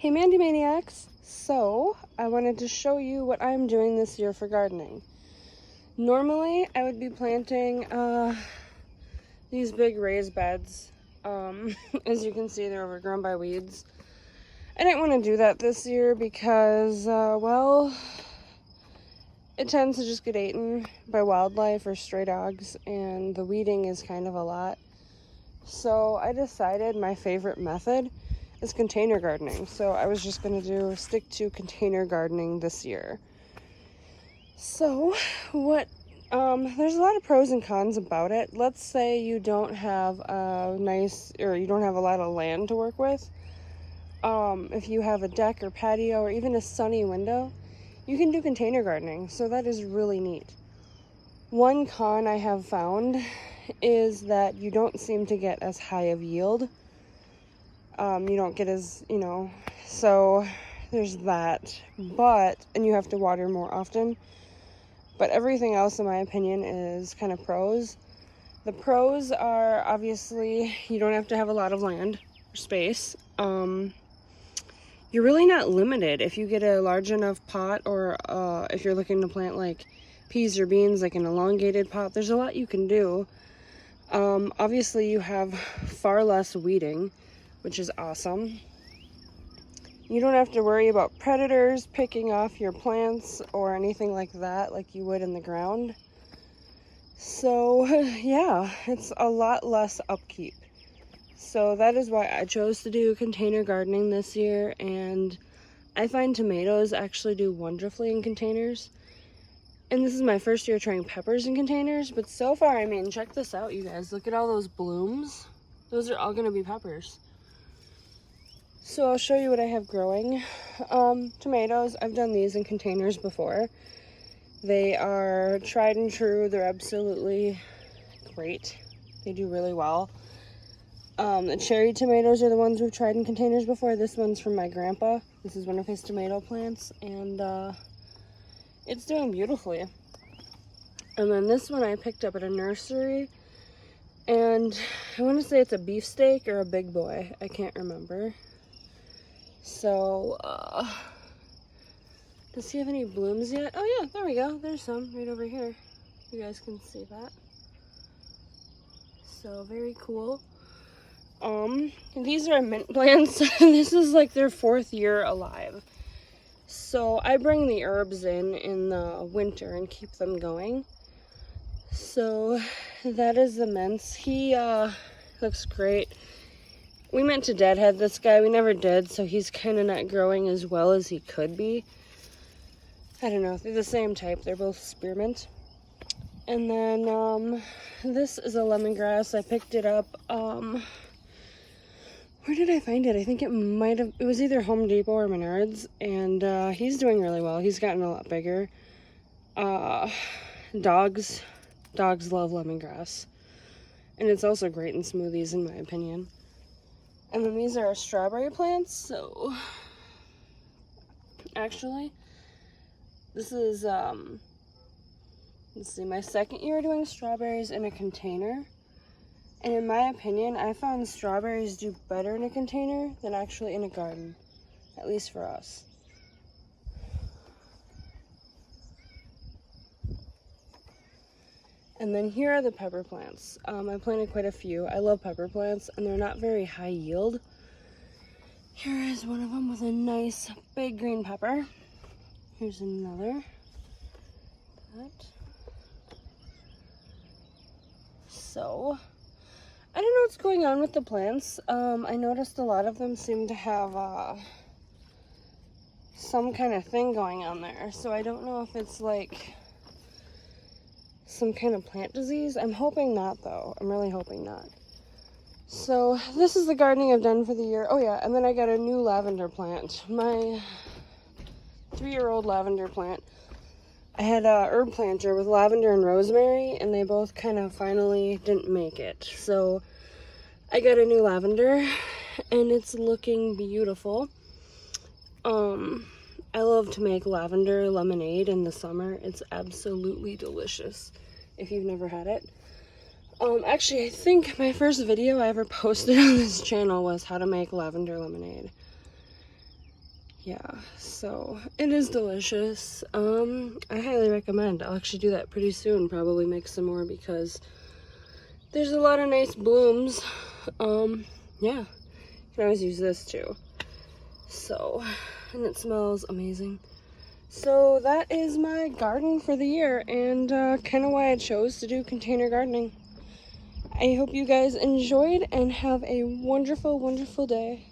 Hey Mandi maniacs! So, I wanted to show you what I'm doing this year for gardening. Normally, I would be planting these big raised beds. As you can see, they're overgrown by weeds. I didn't want to do that this year because, well, it tends to just get eaten by wildlife or stray dogs, and the weeding is kind of a lot. So I decided my favorite method is container gardening. So I was just going to stick to container gardening this year. So there's a lot of pros and cons about it. Let's say you don't have you don't have a lot of land to work with. If you have a deck or patio or even a sunny window, you can do container gardening. So that is really neat. One con I have found is that you don't seem to get as high of yield. You don't get as, so there's that. And you have to water more often. But everything else, in my opinion, is kind of pros. The pros are, obviously, you don't have to have a lot of land or space. You're really not limited. If you get a large enough pot, or if you're looking to plant like peas or beans, like an elongated pot, there's a lot you can do. Obviously, you have far less weeding, which is awesome. You don't have to worry about predators picking off your plants or anything like that, like you would in the ground. So, yeah, it's a lot less upkeep. So that is why I chose to do container gardening this year, and I find tomatoes actually do wonderfully in containers. And this is my first year trying peppers in containers, but so far, I mean, check this out, you guys. Look at all those blooms. Those are all going to be peppers. So I'll show you what I have growing. Tomatoes, I've done these in containers before. They are tried and true. They're absolutely great. They do really well. The cherry tomatoes are the ones we've tried in containers before. This one's from my grandpa. This is one of his tomato plants, and it's doing beautifully. And then this one I picked up at a nursery, and I want to say it's a beefsteak or a big boy. I can't remember. So, does he have any blooms yet? Oh yeah, there we go. There's some right over here. You guys can see that. So, very cool. These are mint plants. This is like their 4th year alive. So, I bring the herbs in the winter and keep them going. So, that is the mince. He, looks great. We meant to deadhead this guy. We never did, so he's kind of not growing as well as he could be. I don't know. They're the same type. They're both spearmint. And then, this is a lemongrass. I picked it up, where did I find it? I think it was either Home Depot or Menards, and, he's doing really well. He's gotten a lot bigger. Dogs love lemongrass. And it's also great in smoothies, in my opinion. And then these are strawberry plants, so actually, this is, let's see, my 2nd year doing strawberries in a container. And in my opinion, I found strawberries do better in a container than actually in a garden, at least for us. And then here are the pepper plants. I planted quite a few. I love pepper plants, and they're not very high yield. Here is one of them with a nice big green pepper. Here's another. So, I don't know what's going on with the plants. I noticed a lot of them seem to have some kind of thing going on there. So I don't know if it's like some kind of plant disease. I'm hoping not, though. I'm really hoping not. So this is the gardening I've done for the year. Oh yeah, and then I got a new lavender plant. My 3-year-old lavender plant. I had a herb planter with lavender and rosemary, and they both kind of finally didn't make it. So I got a new lavender, and it's looking beautiful. I love to make lavender lemonade in the summer. It's absolutely delicious if you've never had it. Actually, I think my first video I ever posted on this channel was how to make lavender lemonade. yeah, so it is delicious. I highly recommend. I'll actually do that pretty soon, probably make some more because there's a lot of nice blooms. Yeah, you can always use this too. So, and it smells amazing. So that is my garden for the year, and kind of why I chose to do container gardening. I hope you guys enjoyed and have a wonderful, wonderful day.